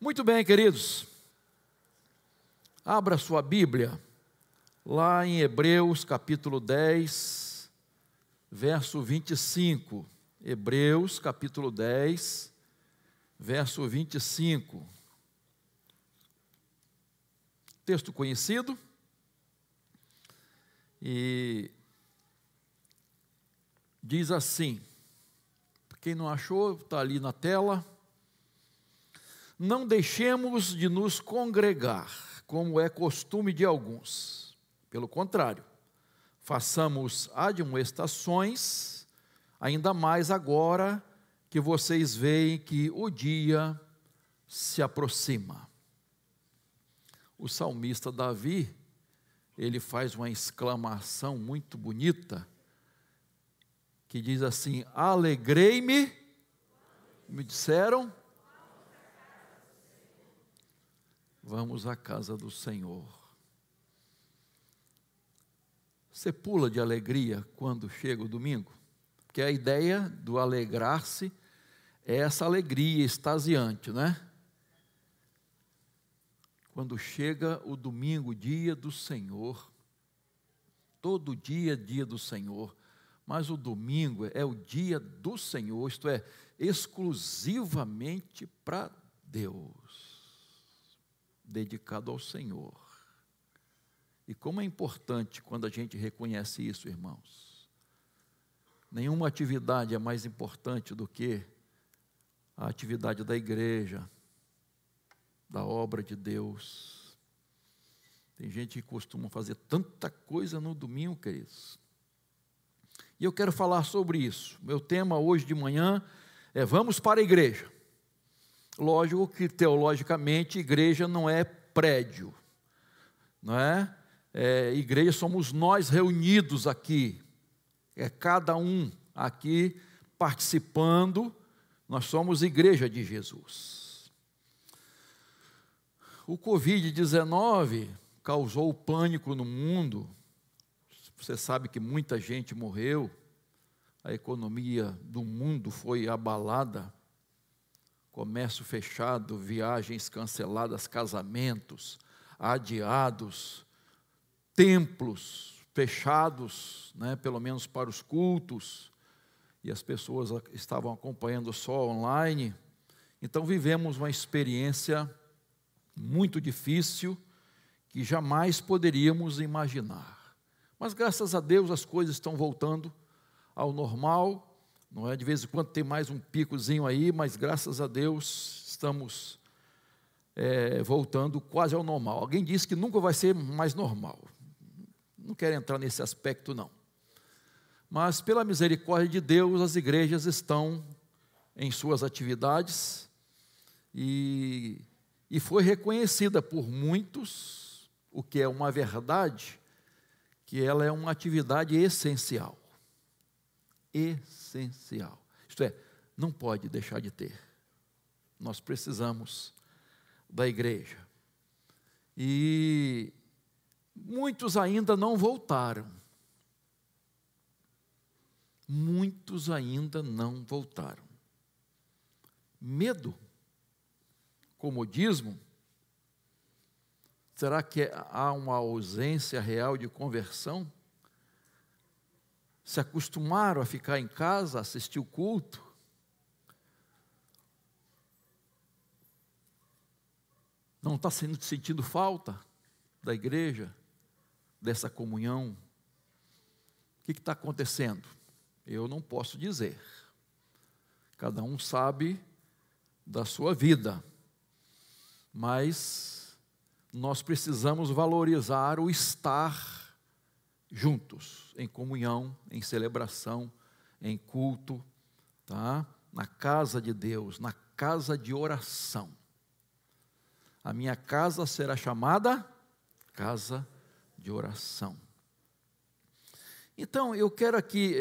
Muito bem, queridos. Abra sua Bíblia, lá em Hebreus capítulo 10, verso 25. Hebreus capítulo 10, verso 25. Texto conhecido. E diz assim, quem não achou, está ali na tela. Não deixemos de nos congregar, como é costume de alguns. Pelo contrário, façamos admoestações, ainda mais agora que vocês veem que o dia se aproxima. O salmista Davi, ele faz uma exclamação muito bonita, que diz assim: alegrei-me, me disseram, vamos à casa do Senhor. Você pula de alegria quando chega o domingo? Porque a ideia do alegrar-se é essa alegria extasiante, né? Quando chega o domingo, dia do Senhor, todo dia é dia do Senhor, mas o domingo é o dia do Senhor, isto é, exclusivamente para Deus, dedicado ao Senhor. E como é importante quando a gente reconhece isso, irmãos. Nenhuma atividade é mais importante do que a atividade da igreja, da obra de Deus. Tem gente que costuma fazer tanta coisa no domingo, queridos. E eu quero falar sobre isso. Meu tema hoje de manhã é vamos para a igreja. Lógico que teologicamente igreja não é prédio, não é? Igreja somos nós reunidos aqui, é cada um aqui participando, nós somos igreja de Jesus. O Covid-19 causou pânico no mundo, você sabe que muita gente morreu, a economia do mundo foi abalada, comércio fechado, viagens canceladas, casamentos adiados, templos fechados, né, pelo menos para os cultos, e as pessoas estavam acompanhando só online. Então vivemos uma experiência muito difícil, que jamais poderíamos imaginar. Mas graças a Deus as coisas estão voltando ao normal, não é? De vez em quando tem mais um picozinho aí, mas graças a Deus estamos voltando quase ao normal. Alguém disse que nunca vai ser mais normal. Não quero entrar nesse aspecto, não. Mas, pela misericórdia de Deus, as igrejas estão em suas atividades e foi reconhecida por muitos, o que é uma verdade, que ela é uma atividade essencial. Essencial. Isto é, não pode deixar de ter. Nós precisamos da igreja. E muitos ainda não voltaram. Muitos ainda não voltaram. Medo? Comodismo? Será que há uma ausência real de conversão? Se acostumaram a ficar em casa, a assistir o culto? Não está sentindo falta da igreja, dessa comunhão? O que está acontecendo? Eu não posso dizer. Cada um sabe da sua vida. Mas nós precisamos valorizar o estar juntos, em comunhão, em celebração, em culto, tá? Na casa de Deus, na casa de oração. A minha casa será chamada casa de oração. Então, eu quero aqui,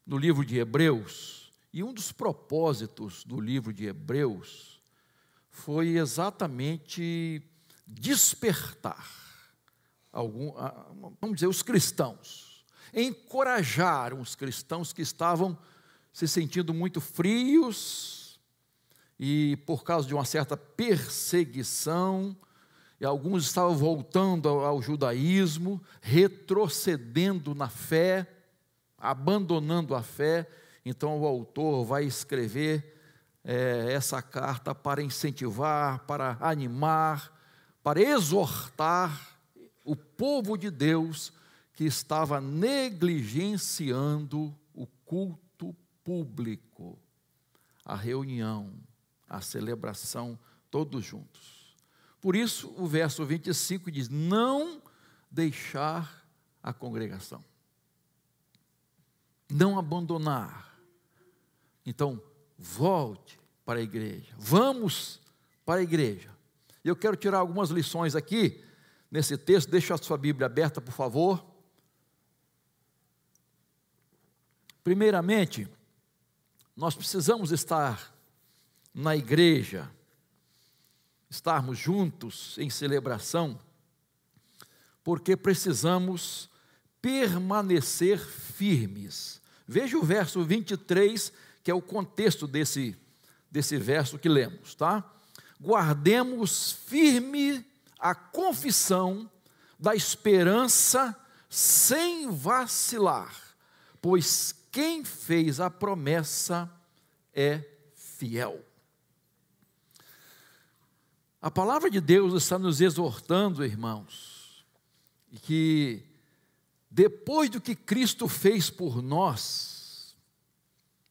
no livro de Hebreus, e um dos propósitos do livro de Hebreus foi exatamente despertar vamos dizer, os cristãos, encorajar os cristãos que estavam se sentindo muito frios e por causa de uma certa perseguição, e alguns estavam voltando ao judaísmo, retrocedendo na fé, abandonando a fé. Então o autor vai escrever essa carta para incentivar, para animar, para exortar o povo de Deus que estava negligenciando o culto público, a reunião, a celebração, todos juntos. Por isso, o verso 25 diz: não deixar a congregação, não abandonar. Então, volte para a igreja, vamos para a igreja. Eu quero tirar algumas lições aqui, nesse texto. Deixa a sua Bíblia aberta, por favor. Primeiramente, nós precisamos estar na igreja, estarmos juntos em celebração, porque precisamos permanecer firmes. Veja o verso 23, que é o contexto desse verso que lemos, tá? Guardemos firme a confissão da esperança sem vacilar, pois quem fez a promessa é fiel. A palavra de Deus está nos exortando, irmãos, que depois do que Cristo fez por nós,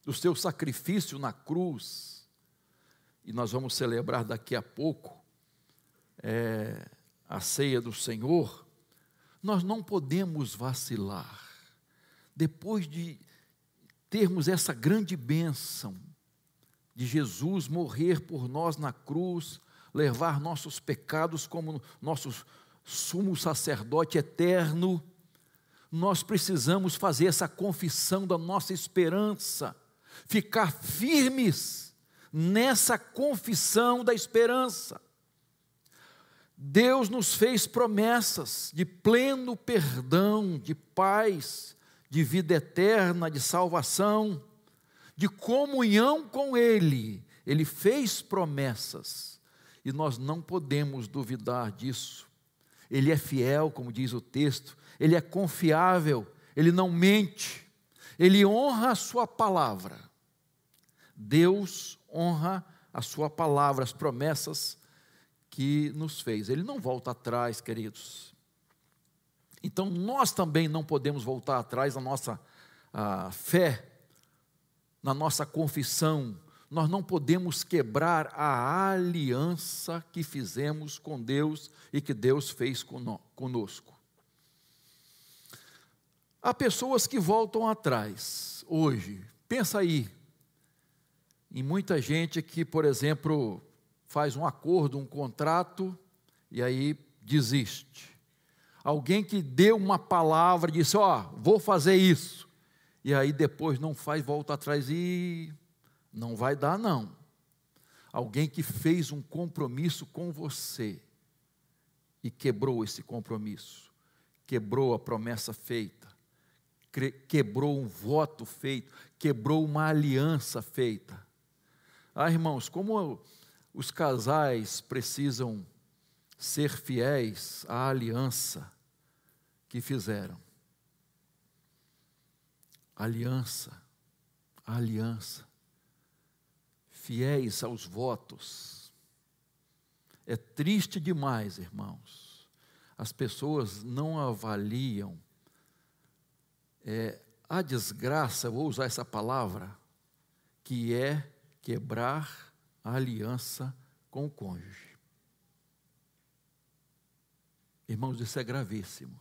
do seu sacrifício na cruz, e nós vamos celebrar daqui a pouco a ceia do Senhor, nós não podemos vacilar. Depois de termos essa grande bênção de Jesus morrer por nós na cruz, levar nossos pecados como nosso sumo sacerdote eterno, nós precisamos fazer essa confissão da nossa esperança, ficar firmes nessa confissão da esperança. Deus nos fez promessas de pleno perdão, de paz, de vida eterna, de salvação, de comunhão com Ele. Ele fez promessas e nós não podemos duvidar disso. Ele é fiel, como diz o texto, Ele é confiável, Ele não mente, Ele honra a sua palavra. Deus honra a sua palavra, as promessas que nos fez. Ele não volta atrás, queridos. Então nós também não podemos voltar atrás na nossa fé, na nossa confissão. Nós não podemos quebrar a aliança que fizemos com Deus e que Deus fez conosco. Há pessoas que voltam atrás hoje. Pensa aí em muita gente que, por exemplo, faz um acordo, um contrato e aí desiste. Alguém que deu uma palavra, disse, vou fazer isso, e aí depois não faz, volta atrás e não vai dar não. Alguém que fez um compromisso com você e quebrou esse compromisso, quebrou a promessa feita, quebrou um voto feito, quebrou uma aliança feita. Irmãos, como os casais precisam ser fiéis à aliança que fizeram. Aliança. Fiéis aos votos. É triste demais, irmãos. As pessoas não avaliam a desgraça, vou usar essa palavra, que é quebrar a aliança com o cônjuge. Irmãos, isso é gravíssimo,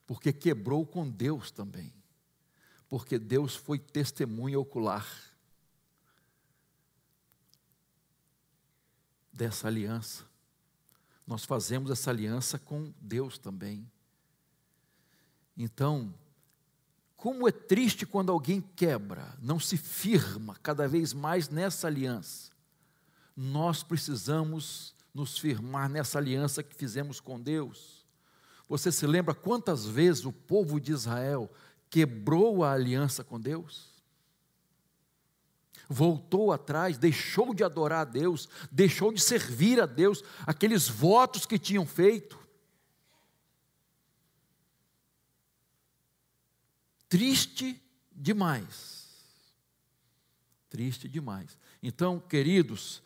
porque quebrou com Deus também, porque Deus foi testemunha ocular dessa aliança. Nós fazemos essa aliança com Deus também. Então, como é triste quando alguém quebra, não se firma cada vez mais nessa aliança. Nós precisamos nos firmar nessa aliança que fizemos com Deus. Você se lembra quantas vezes o povo de Israel quebrou a aliança com Deus? voltou atrás, deixou de adorar a Deus, deixou de servir a Deus, aqueles votos que tinham feito. Triste demais. Triste demais. Então, queridos,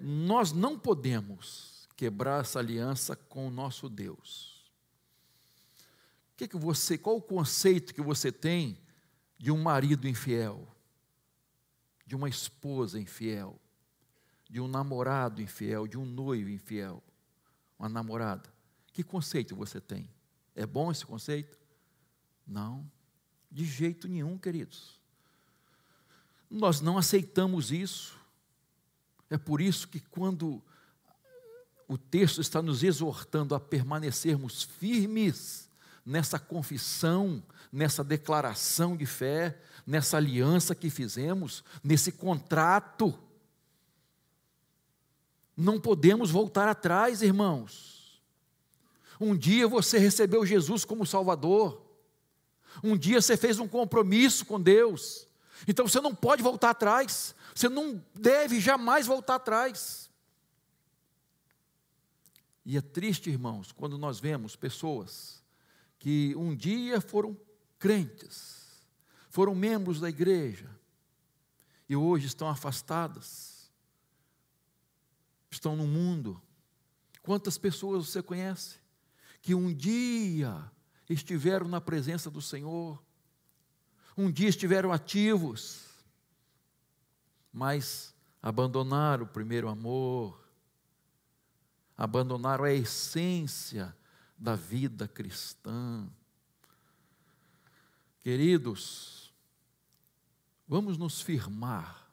nós não podemos quebrar essa aliança com o nosso Deus. Qual o conceito que você tem de um marido infiel? De uma esposa infiel? De um namorado infiel? De um noivo infiel? Uma namorada? Que conceito você tem? É bom esse conceito? Não, de jeito nenhum, queridos. Nós não aceitamos isso. É por isso que quando o texto está nos exortando a permanecermos firmes nessa confissão, nessa declaração de fé, nessa aliança que fizemos, nesse contrato, não podemos voltar atrás, irmãos. Um dia você recebeu Jesus como Salvador, um dia você fez um compromisso com Deus, então você não pode voltar atrás, você não deve jamais voltar atrás. E é triste, irmãos, quando nós vemos pessoas que um dia foram crentes, foram membros da igreja, e hoje estão afastadas, estão no mundo. Quantas pessoas você conhece que um dia estiveram na presença do Senhor, um dia estiveram ativos, mas abandonaram o primeiro amor, abandonaram a essência da vida cristã. Queridos, vamos nos firmar,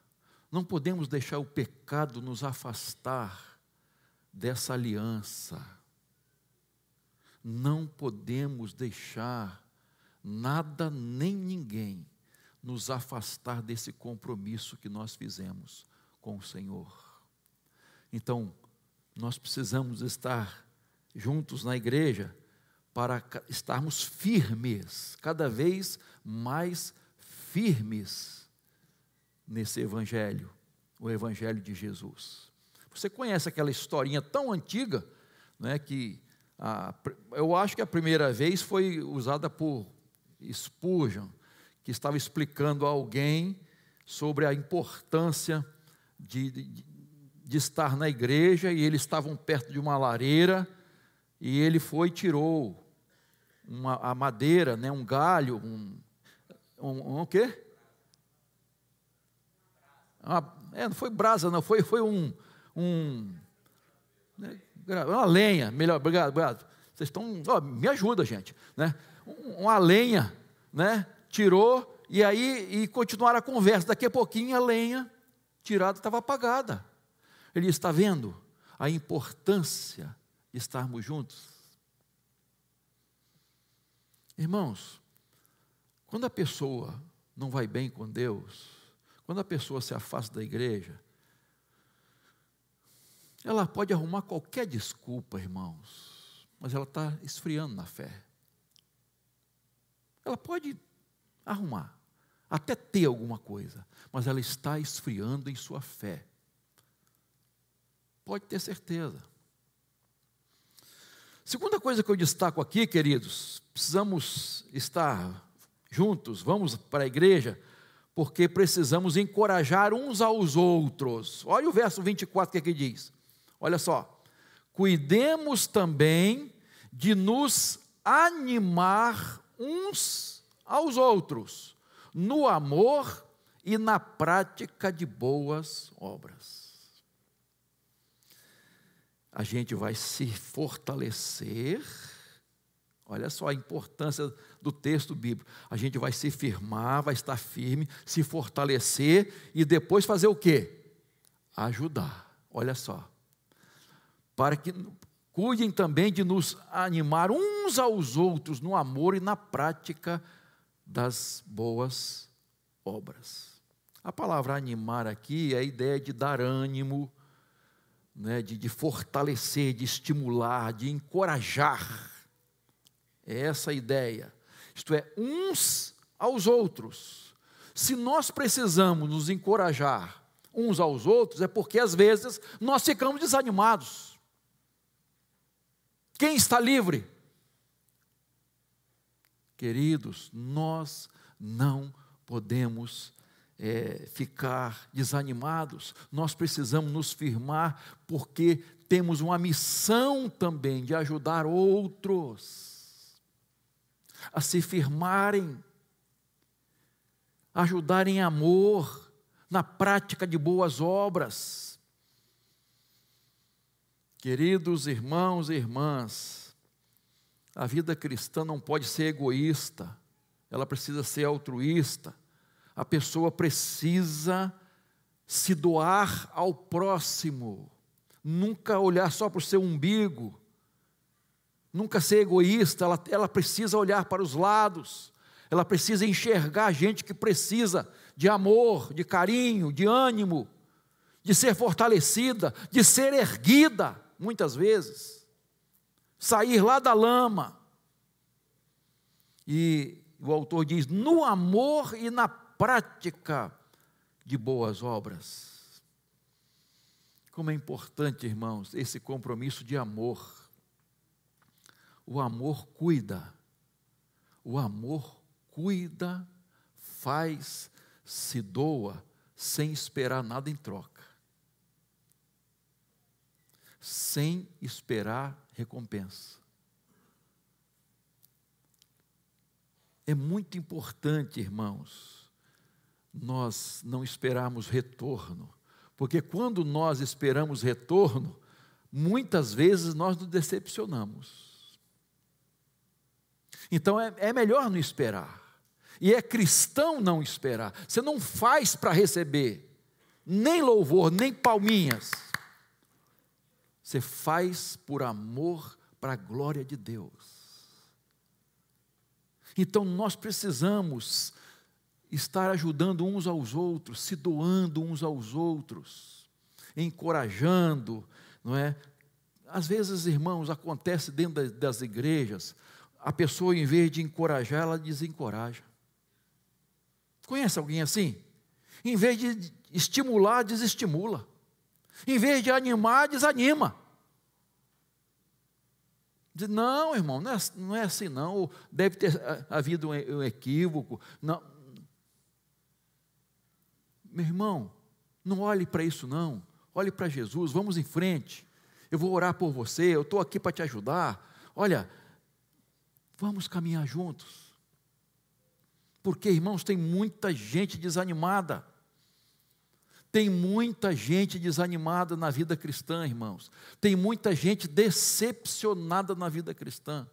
não podemos deixar o pecado nos afastar dessa aliança, não podemos deixar nada nem ninguém nos afastar desse compromisso que nós fizemos com o Senhor. Então, nós precisamos estar juntos na igreja para estarmos firmes, cada vez mais firmes nesse evangelho, o evangelho de Jesus. Você conhece aquela historinha tão antiga, né, que eu acho que a primeira vez foi usada por Spurgeon, que estava explicando a alguém sobre a importância de estar na igreja, e eles estavam perto de uma lareira, e ele foi e tirou a madeira, né, um galho, o quê? Não foi brasa, não, foi né, uma lenha, melhor, obrigado. Vocês estão, me ajuda, gente, né? Uma lenha, né? Tirou, e continuaram a conversa. Daqui a pouquinho a lenha tirada estava apagada. Ele está vendo a importância de estarmos juntos. Irmãos, quando a pessoa não vai bem com Deus, quando a pessoa se afasta da igreja, ela pode arrumar qualquer desculpa, irmãos, mas ela está esfriando na fé. Ela pode arrumar, até ter alguma coisa, mas ela está esfriando em sua fé. Pode ter certeza. Segunda coisa que eu destaco aqui, queridos, precisamos estar juntos, vamos para a igreja, porque precisamos encorajar uns aos outros. Olha o verso 24 que aqui diz. Olha só. Cuidemos também de nos animar uns aos outros, no amor e na prática de boas obras. A gente vai se fortalecer. Olha só a importância do texto bíblico. A gente vai se firmar, vai estar firme, se fortalecer e depois fazer o quê? Ajudar. Olha só. Para que cuidem também de nos animar uns aos outros no amor e na prática das boas obras. A palavra animar aqui é a ideia de dar ânimo, né, de fortalecer, de estimular, de encorajar. É essa a ideia. Isto é, uns aos outros. se nós precisamos nos encorajar uns aos outros, é porque às vezes nós ficamos desanimados. Quem está livre? Queridos, nós não podemos ficar desanimados, nós precisamos nos firmar, porque temos uma missão também de ajudar outros a se firmarem, ajudar em amor, na prática de boas obras. Queridos irmãos e irmãs, a vida cristã não pode ser egoísta, ela precisa ser altruísta. A pessoa precisa se doar ao próximo, nunca olhar só para o seu umbigo, nunca ser egoísta, ela precisa olhar para os lados, ela precisa enxergar a gente que precisa de amor, de carinho, de ânimo, de ser fortalecida, de ser erguida, muitas vezes, sair lá da lama. E o autor diz, no amor e na prática de boas obras. Como é importante, irmãos, esse compromisso de amor. O amor cuida, faz, se doa, sem esperar nada em troca, sem esperar recompensa. É muito importante, irmãos, nós não esperarmos retorno, porque quando nós esperamos retorno, muitas vezes nós nos decepcionamos. Então é melhor não esperar, e é cristão não esperar. Você não faz para receber nem louvor, nem palminhas, você faz por amor, para a glória de Deus. Então nós precisamos estar ajudando uns aos outros, se doando uns aos outros, encorajando, não é? Às vezes, irmãos, acontece dentro das igrejas, a pessoa, em vez de encorajar, ela desencoraja. Conhece alguém assim? Em vez de estimular, desestimula. Em vez de animar, desanima. Diz, não, irmão, não é assim não, deve ter havido um equívoco. Não. Meu irmão, não olhe para isso não, olhe para Jesus, vamos em frente, eu vou orar por você, eu estou aqui para te ajudar, olha, vamos caminhar juntos, porque, irmãos, tem muita gente desanimada, na vida cristã, irmãos, tem muita gente decepcionada na vida cristã,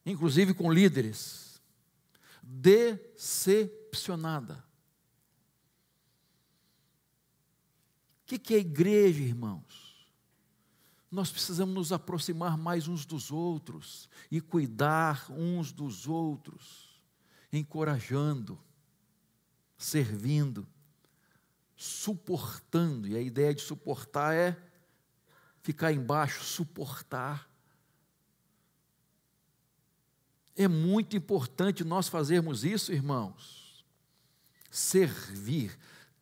inclusive com líderes, decepcionada. O que é igreja, irmãos? Nós precisamos nos aproximar mais uns dos outros e cuidar uns dos outros, encorajando, servindo, suportando. E a ideia de suportar é ficar embaixo, suportar. É muito importante nós fazermos isso, irmãos. Servir,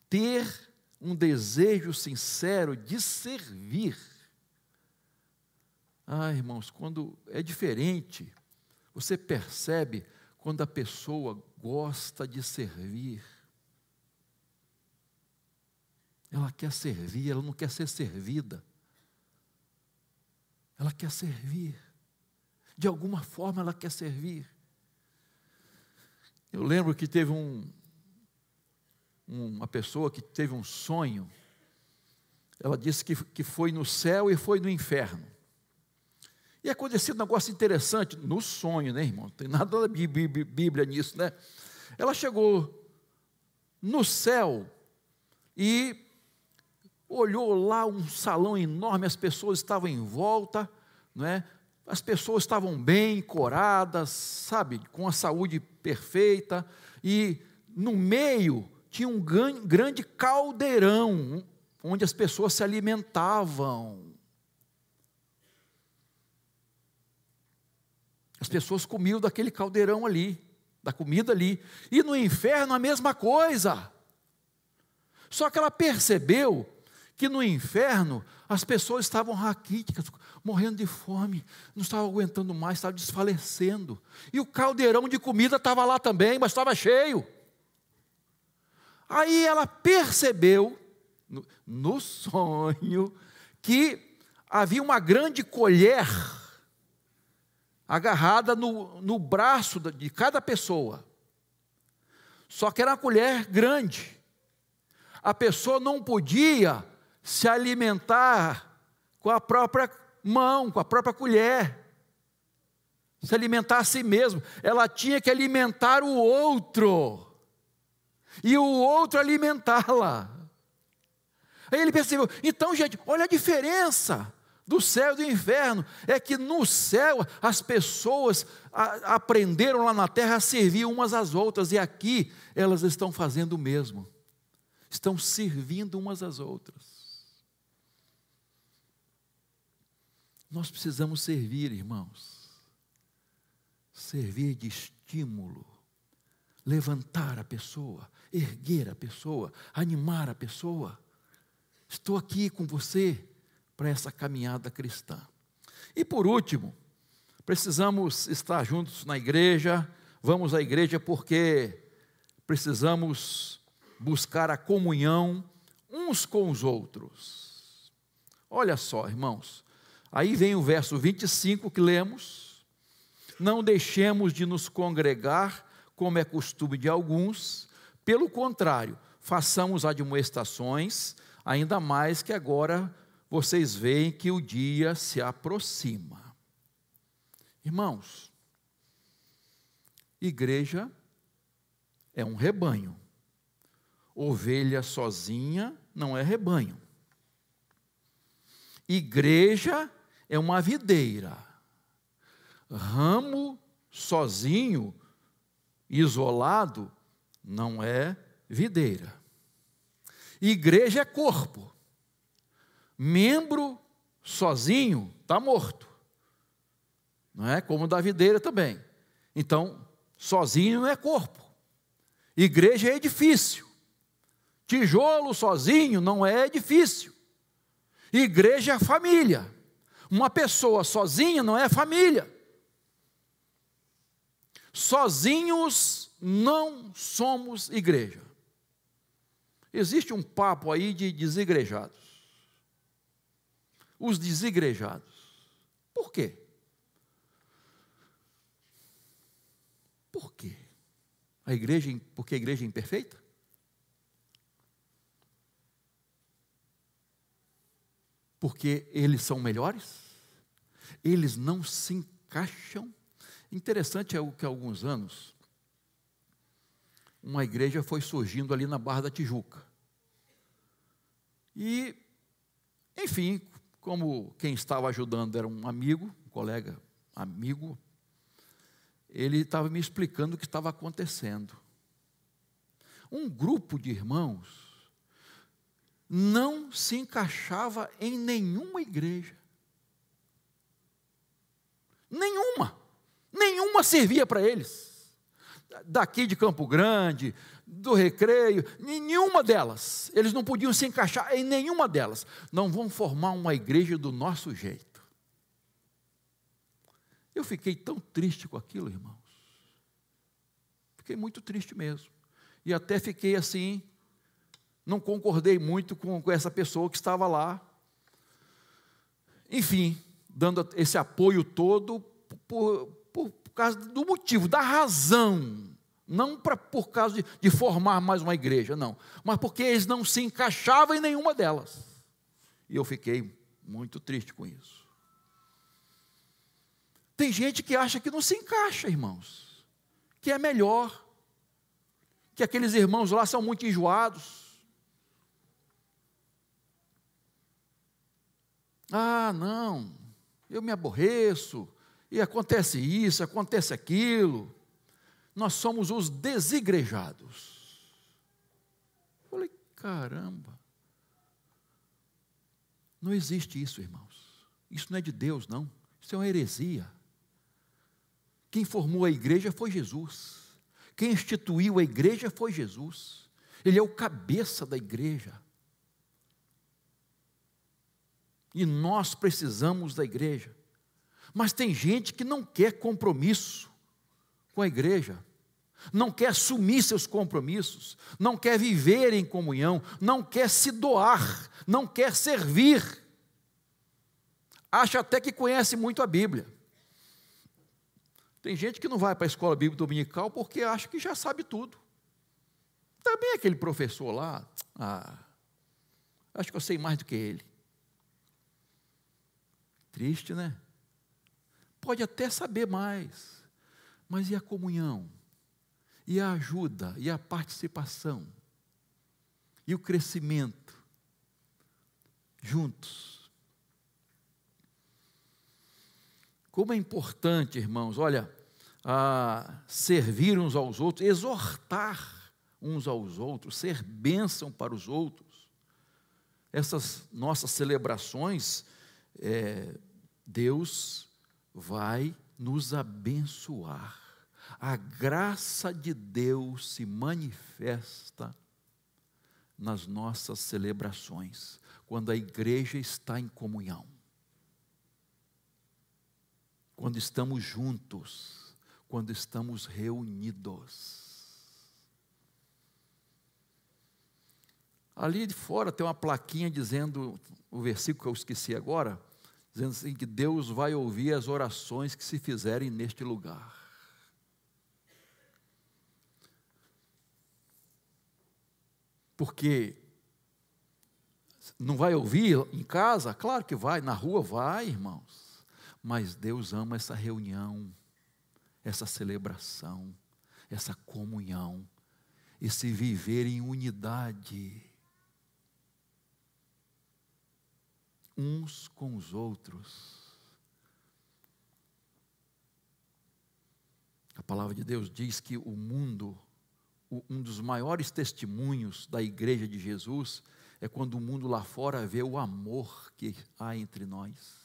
ter um desejo sincero de servir. Irmãos, quando é diferente, você percebe quando a pessoa gosta de servir. Ela quer servir, ela não quer ser servida. Ela quer servir. De alguma forma ela quer servir. Eu lembro que teve uma pessoa que teve um sonho. Ela disse que foi no céu e foi no inferno. E aconteceu um negócio interessante no sonho, né, irmão? Não tem nada da Bíblia nisso, né? Ela chegou no céu e olhou lá um salão enorme, as pessoas estavam em volta, não é? As pessoas estavam bem, coradas, sabe, com a saúde perfeita, e no meio tinha um grande caldeirão, onde as pessoas se alimentavam. As pessoas comiam daquele caldeirão ali. da comida ali. E no inferno a mesma coisa. Só que ela percebeu que no inferno as pessoas estavam raquíticas, morrendo de fome, não estavam aguentando mais, estavam desfalecendo. E o caldeirão de comida estava lá também, mas estava cheio. Aí ela percebeu, no sonho, que havia uma grande colher agarrada no braço de cada pessoa. Só que era uma colher grande. A pessoa não podia se alimentar com a própria mão, com a própria colher. Se alimentar a si mesmo. Ela tinha que alimentar o outro. E o outro alimentá-la. Aí ele percebeu, então gente, olha a diferença do céu e do inferno, é que no céu as pessoas aprenderam lá na terra a servir umas às outras, e aqui elas estão fazendo o mesmo, estão servindo umas às outras. Nós precisamos servir, irmãos, servir de estímulo, levantar a pessoa, erguer a pessoa, animar a pessoa. Estou aqui com você para essa caminhada cristã. E por último, precisamos estar juntos na igreja. Vamos à igreja porque precisamos buscar a comunhão uns com os outros. Olha só, irmãos, aí vem o verso 25 que lemos: não deixemos de nos congregar, como é costume de alguns, pelo contrário, façamos admoestações, ainda mais que agora vocês veem que o dia se aproxima. Irmãos, igreja é um rebanho. Ovelha sozinha não é rebanho. Igreja é uma videira. Ramo sozinho, isolado, não é videira. Igreja é corpo. Membro sozinho está morto. Não é como da videira também. Então, sozinho não é corpo. Igreja é edifício. Tijolo sozinho não é edifício. Igreja é família. Uma pessoa sozinha não é família. Sozinhos não somos igreja. Existe um papo aí de desigrejados. Os desigrejados. Por quê? Por quê? Porque a igreja é imperfeita? Porque eles são melhores? Eles não se encaixam? Interessante é que há alguns anos, uma igreja foi surgindo ali na Barra da Tijuca. E, enfim, como quem estava ajudando era um amigo, um colega amigo, ele estava me explicando o que estava acontecendo. Um grupo de irmãos não se encaixava em nenhuma igreja. Nenhuma servia para eles. Daqui de Campo Grande, do Recreio, nenhuma delas. Eles não podiam se encaixar em nenhuma delas. Não vão formar uma igreja do nosso jeito. Eu fiquei tão triste com aquilo, irmãos. Fiquei muito triste mesmo. E até fiquei assim, não concordei muito com essa pessoa que estava lá. Enfim, dando esse apoio todo por causa do motivo, da razão. Não por causa de formar mais uma igreja, não. Mas porque eles não se encaixavam em nenhuma delas. E eu fiquei muito triste com isso. Tem gente que acha que não se encaixa, irmãos. Que é melhor. Que aqueles irmãos lá são muito enjoados. Ah, não. Eu me aborreço. E acontece isso, acontece aquilo. Nós somos os desigrejados. Eu falei, caramba. Não existe isso, irmãos. Isso não é de Deus, não. Isso é uma heresia. Quem formou a igreja foi Jesus. Quem instituiu a igreja foi Jesus. Ele é o cabeça da igreja. E nós precisamos da igreja. Mas tem gente que não quer compromisso com a igreja, não quer assumir seus compromissos, não quer viver em comunhão, não quer se doar, não quer servir. Acha até que conhece muito a Bíblia. Tem gente que não vai para a escola bíblica dominical porque acha que já sabe tudo. Também aquele professor lá, acho que eu sei mais do que ele. Triste, né? Pode até saber mais, mas e a comunhão? E a ajuda? E a participação? E o crescimento? Juntos. Como é importante, irmãos, olha, servir uns aos outros, exortar uns aos outros, ser bênção para os outros. Essas nossas celebrações, Deus vai nos abençoar. A graça de Deus se manifesta nas nossas celebrações, quando a igreja está em comunhão, quando estamos juntos, quando estamos reunidos. Ali de fora tem uma plaquinha dizendo, o versículo que eu esqueci agora, dizendo assim, que Deus vai ouvir as orações que se fizerem neste lugar. Porque não vai ouvir em casa? Claro que vai, na rua vai, irmãos. Mas Deus ama essa reunião, essa celebração, essa comunhão, esse viver em unidade, uns com os outros. A palavra de Deus diz que o mundo, um dos maiores testemunhos da igreja de Jesus, é quando o mundo lá fora vê o amor que há entre nós,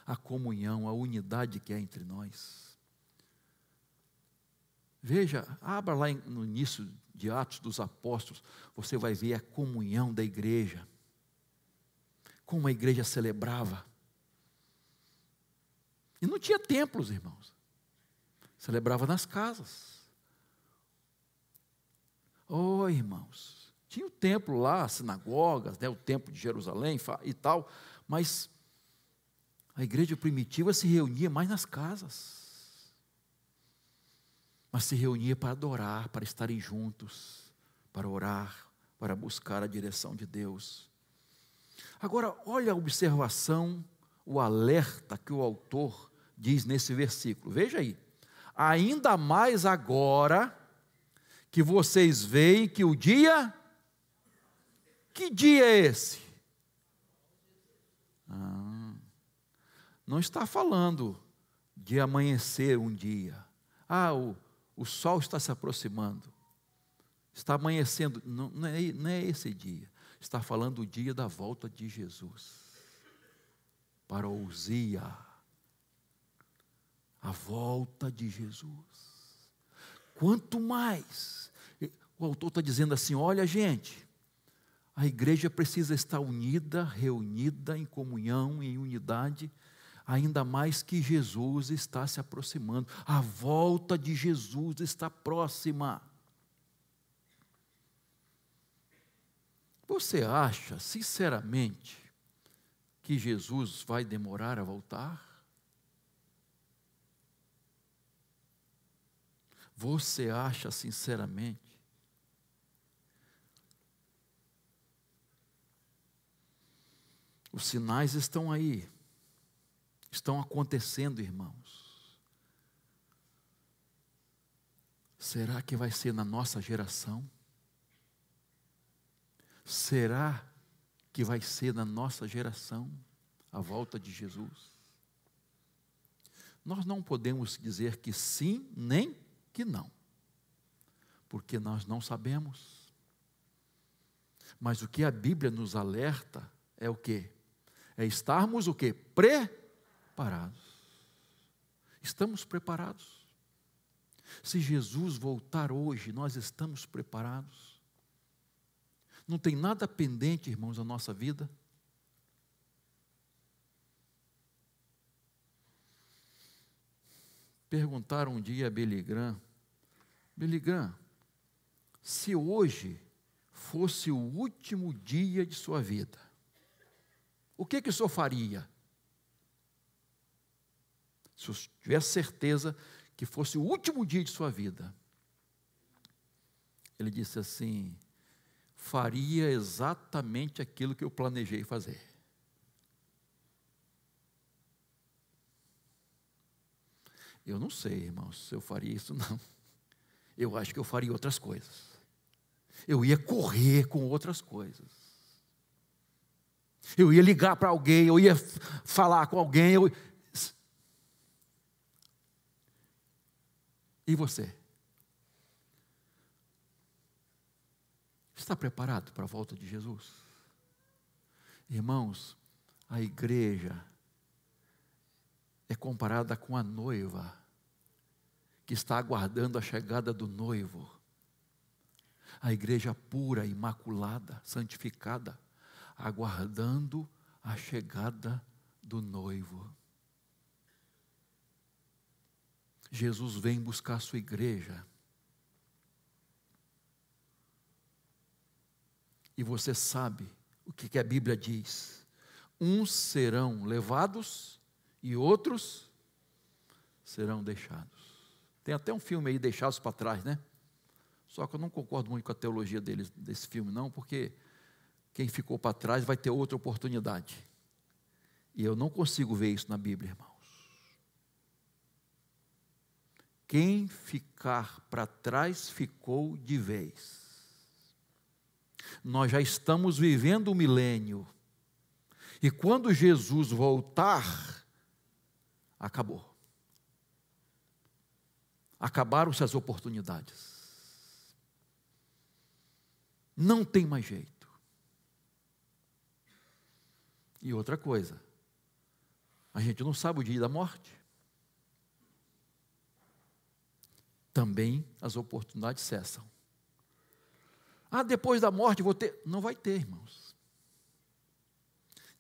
a comunhão, a unidade que há entre nós. Veja, abra lá no início de Atos dos Apóstolos, você vai ver a comunhão da igreja, como a igreja celebrava. E não tinha templos, irmãos, celebrava nas casas. Oh, irmãos, tinha o templo lá, as sinagogas, né, o templo de Jerusalém e tal, mas a igreja primitiva se reunia mais nas casas, mas se reunia para adorar, para estarem juntos, para orar, para buscar a direção de Deus. Agora, olha a observação, o alerta que o autor diz nesse versículo, veja aí, ainda mais agora que vocês veem que o dia, que dia é esse? Não está falando de amanhecer um dia. O sol está se aproximando, está amanhecendo, não é esse dia. Está falando do dia da volta de Jesus, parousia, a volta de Jesus. Quanto mais, o autor está dizendo assim, olha gente, a igreja precisa estar unida, reunida em comunhão, em unidade, ainda mais que Jesus está se aproximando, a volta de Jesus está próxima. Você acha, sinceramente, que Jesus vai demorar a voltar? Você acha, sinceramente? Os sinais estão aí, estão acontecendo, irmãos. Será que vai ser na nossa geração? Será que vai ser na nossa geração a volta de Jesus? Nós não podemos dizer que sim, nem que não, porque nós não sabemos. Mas o que a Bíblia nos alerta é o quê? É estarmos o quê? Preparados. Estamos preparados. Se Jesus voltar hoje, nós estamos preparados? Não tem nada pendente, irmãos, na nossa vida? Perguntaram um dia a Billy Graham, se hoje fosse o último dia de sua vida, o que o senhor faria? Se eu tivesse certeza que fosse o último dia de sua vida, ele disse assim: faria exatamente aquilo que eu planejei fazer. Eu não sei, irmãos, se eu faria isso, não. Eu acho que eu faria outras coisas. Eu ia correr com outras coisas. Eu ia ligar para alguém, eu ia falar com alguém. E você? Está preparado para a volta de Jesus? Irmãos, a igreja é comparada com a noiva que está aguardando a chegada do noivo. A igreja pura, imaculada, santificada, aguardando a chegada do noivo. Jesus vem buscar a sua igreja. E você sabe o que a Bíblia diz: uns serão levados e outros serão deixados. Tem até um filme aí, Deixados para Trás, né? Só que eu não concordo muito com a teologia desse filme, não, porque quem ficou para trás vai ter outra oportunidade. E eu não consigo ver isso na Bíblia, irmãos. Quem ficar para trás ficou de vez. Nós já estamos vivendo o milênio. E quando Jesus voltar, acabou. Acabaram-se as oportunidades. Não tem mais jeito. E outra coisa, a gente não sabe o dia da morte. Também as oportunidades cessam. Depois da morte vou ter. Não vai ter, irmãos.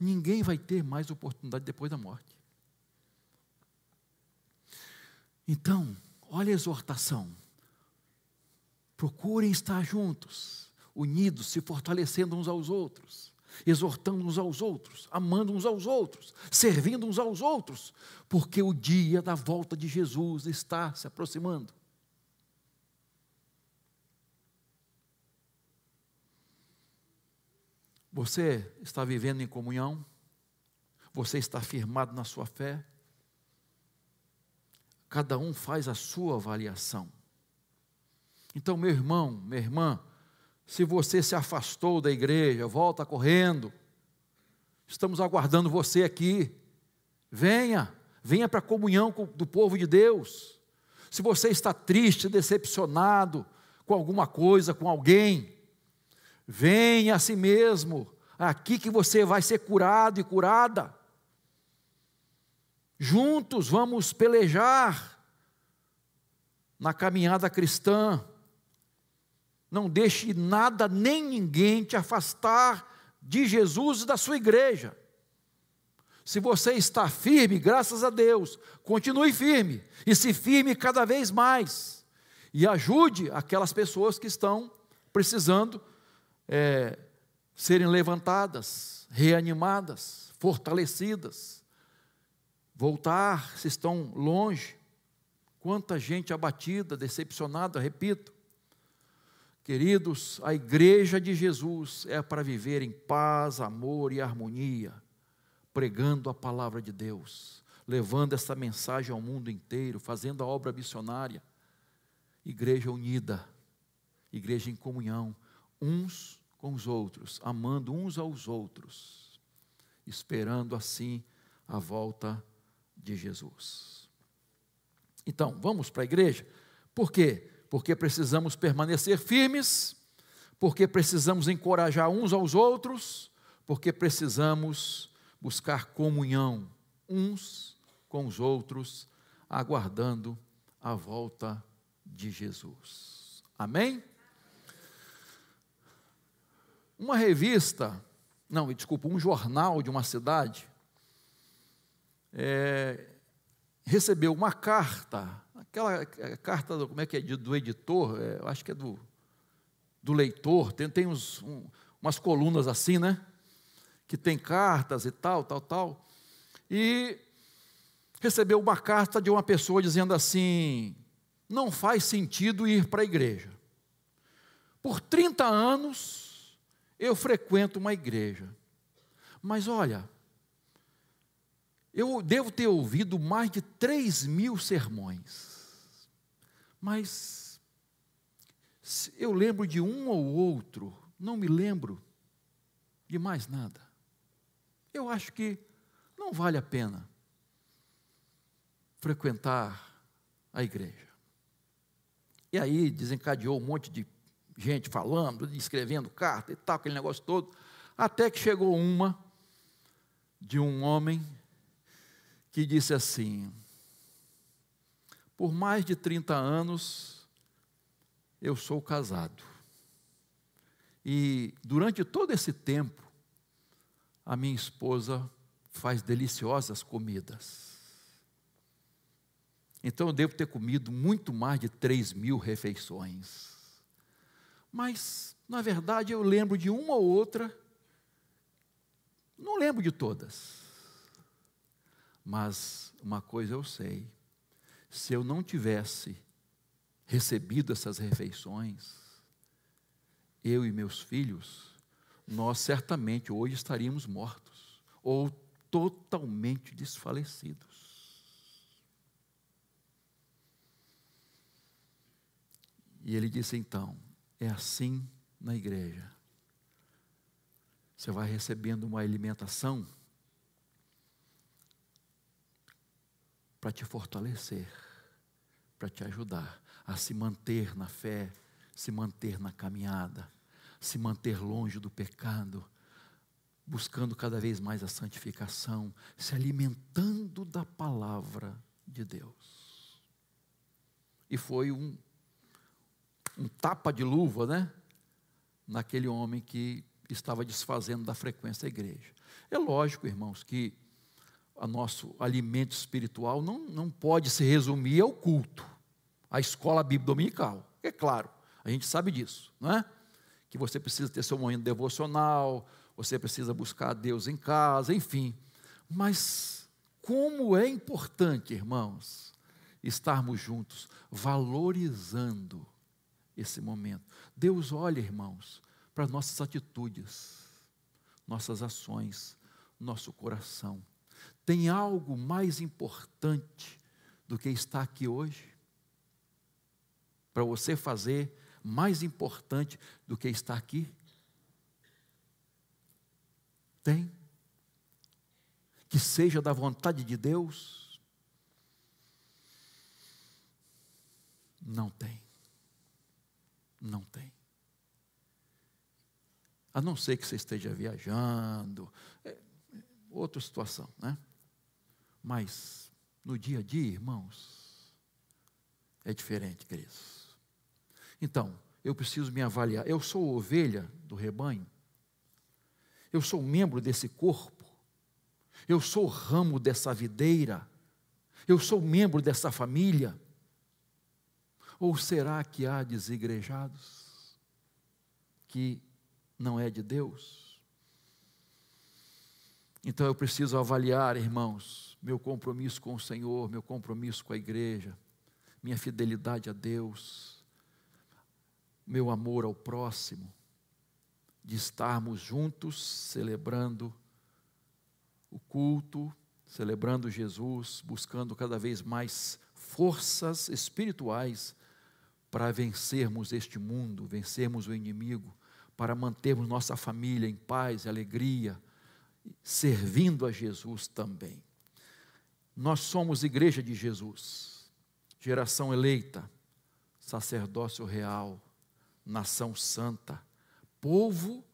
Ninguém vai ter mais oportunidade depois da morte. Então, olha a exortação. Procurem estar juntos, unidos, se fortalecendo uns aos outros, exortando uns aos outros, amando uns aos outros, servindo uns aos outros, porque o dia da volta de Jesus está se aproximando. Você está vivendo em comunhão? Você está firmado na sua fé? Cada um faz a sua avaliação. Então, meu irmão, minha irmã, se você se afastou da igreja, volta correndo. Estamos aguardando você aqui. Venha para a comunhão do povo de Deus. Se você está triste, decepcionado com alguma coisa, com alguém, venha a si mesmo, aqui que você vai ser curado e curada. Juntos vamos pelejar na caminhada cristã. Não deixe nada nem ninguém te afastar de Jesus e da sua igreja. Se você está firme, graças a Deus, continue firme e se firme cada vez mais. E ajude aquelas pessoas que estão precisando serem levantadas, reanimadas, fortalecidas, voltar, se estão longe. Quanta gente abatida, decepcionada, repito. Queridos, a igreja de Jesus é para viver em paz, amor e harmonia, pregando a palavra de Deus, levando essa mensagem ao mundo inteiro, fazendo a obra missionária. Igreja unida, igreja em comunhão, uns com os outros, amando uns aos outros, esperando assim a volta de Jesus. Então, vamos para a igreja? Por quê? Porque precisamos permanecer firmes, porque precisamos encorajar uns aos outros, porque precisamos buscar comunhão uns com os outros, aguardando a volta de Jesus. Amém? Uma revista, não, desculpa, um jornal de uma cidade, recebeu uma carta, aquela carta, como é que é, do editor, eu acho que é do leitor, tem umas colunas assim, né? Que tem cartas e tal, e recebeu uma carta de uma pessoa dizendo assim: não faz sentido ir para a igreja. Por 30 anos eu frequento uma igreja, mas olha, eu devo ter ouvido mais de 3.000 sermões, mas eu lembro de um ou outro, não me lembro de mais nada. Eu acho que não vale a pena frequentar a igreja. E aí desencadeou um monte de gente falando, escrevendo carta e tal, aquele negócio todo, até que chegou uma de um homem que disse assim: por mais de 30 anos eu sou casado, e durante todo esse tempo a minha esposa faz deliciosas comidas. Então eu devo ter comido muito mais de 3.000 refeições. Mas, na verdade, eu lembro de uma ou outra, não lembro de todas. Mas uma coisa eu sei: se eu não tivesse recebido essas refeições, eu e meus filhos, nós certamente hoje estaríamos mortos, ou totalmente desfalecidos. E ele disse então: é assim na igreja. Você vai recebendo uma alimentação para te fortalecer, para te ajudar a se manter na fé, se manter na caminhada, se manter longe do pecado, buscando cada vez mais a santificação, se alimentando da palavra de Deus. E foi um tapa de luva, né? Naquele homem que estava desfazendo da frequência da igreja. É lógico, irmãos, que o nosso alimento espiritual não pode se resumir ao culto, à escola bíblica dominical. É claro, a gente sabe disso, não é? Que você precisa ter seu momento devocional, você precisa buscar a Deus em casa, enfim. Mas como é importante, irmãos, estarmos juntos, valorizando esse momento. Deus olha, irmãos, para nossas atitudes, nossas ações, nosso coração. Tem algo mais importante do que estar aqui hoje? Para você fazer, mais importante do que estar aqui? Tem? Que seja da vontade de Deus? Não tem. Não tem. A não ser que você esteja viajando, outra situação, né? Mas no dia a dia, irmãos, é diferente, queridos. Então, eu preciso me avaliar. Eu sou ovelha do rebanho? Eu sou membro desse corpo? Eu sou ramo dessa videira? Eu sou membro dessa família? Ou será que há desigrejados que não é de Deus? Então eu preciso avaliar, irmãos, meu compromisso com o Senhor, meu compromisso com a igreja, minha fidelidade a Deus, meu amor ao próximo, de estarmos juntos celebrando o culto, celebrando Jesus, buscando cada vez mais forças espirituais para vencermos este mundo, vencermos o inimigo, para mantermos nossa família em paz e alegria, servindo a Jesus também. Nós somos igreja de Jesus, geração eleita, sacerdócio real, nação santa, povo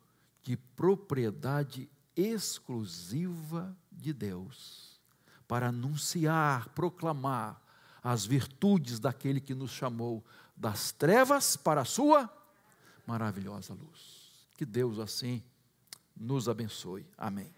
de propriedade exclusiva de Deus, para anunciar, proclamar as virtudes daquele que nos chamou das trevas para a sua maravilhosa luz. Que Deus assim nos abençoe. Amém.